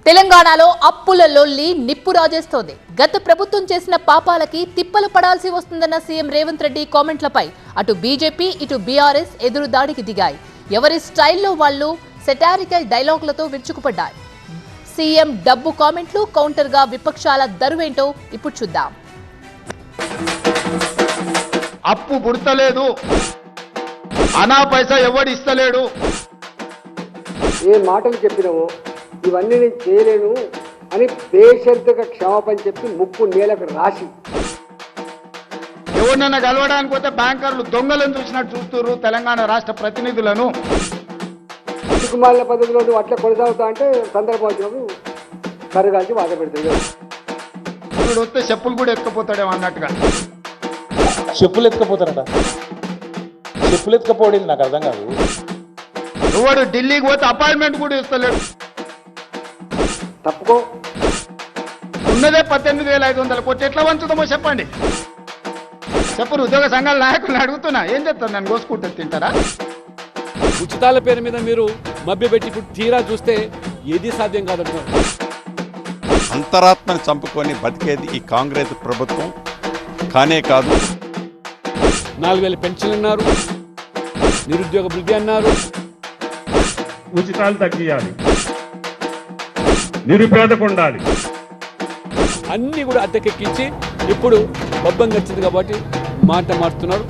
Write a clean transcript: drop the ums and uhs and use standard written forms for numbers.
తెలంగాణలో అప్పుల లొల్లి నిప్పు రాజేస్తోంది. గత ప్రభుత్వం చేసిన పాపాలకి తిప్పలు పడాల్సి వస్తుందన్న సీఎం రేవంత్ రెడ్డి కామెంట్లపై అటు బీజేపీ ఇటు బీఆర్ఎస్ ఎదురు దాడికి దిగాయి. ఎవరి స్టైల్లో వాళ్ళు సెటారికల్ డైలాగులతో విరుచుకుపడ్డాయి. సీఎం డబ్బు కామెంట్లు కౌంటర్గా విపక్షాల దరువేంటో ఇప్పుడు చూద్దాం. అప్పు పుడతలేదు, అనా పైసా ఎవడు ఇస్తలేడు. ఏ మాటలు చెప్పినావో ఇవన్నీ నేను చేయలేను అని బేషరతుగా క్షమాపణ చెప్పి ముక్కు నేలకు రాసి ఎవరినైనా కలవడానికి పోతే బ్యాంకర్లు దొంగలను చూసినట్టు చూస్తున్నారు తెలంగాణ రాష్ట్ర ప్రతినిధులను. సుకుమారుల పద్ధతిలో నువ్వు అట్లా కొనసాగుతా అంటే సందర్భం వచ్చినప్పుడు కరుగాల్చి బాధ పెడతాడు. ఇప్పుడు వస్తే చెప్పులు కూడా ఎత్తుకపోతాడేమో అన్నట్టుగా. చెప్పులు ఎత్తుకపోతారట. చెప్పులు ఎత్తుకపోవడం నాకు అర్థం కాదు. ఎవడు ఢిల్లీకి పోతే అపాయింట్మెంట్ కూడా ఇస్తలేడు. తప్పుకో. ఉన్నదే 18,500 కోట్లు ఎట్లా వంచుతామో చెప్పండి. చెప్పరు ఉద్యోగ సంఘాల నాయకులను అడుగుతున్నా. ఏం చెప్తారు? నన్ను కోసుకుంటే తింటారా? ఉచితాల పేరు మీద మీరు మభ్యపెట్టి ఇప్పుడు తీరా చూస్తే ఏది సాధ్యం కాదంటున్నారు. అంతరాత్మని చంపుకొని బతికేది ఈ కాంగ్రెస్ ప్రభుత్వం కానే కాదు. 4,000 పెన్షన్ అన్నారు, నిరుద్యోగ వృద్ధి అన్నారు, ఉచితాలు తగ్గియాలి, నిరుపేదకు ఉండాలి. అన్నీ కూడా అద్దెకెక్కించి ఇప్పుడు బబ్బం వచ్చింది కాబట్టి మాట మారుతున్నారు.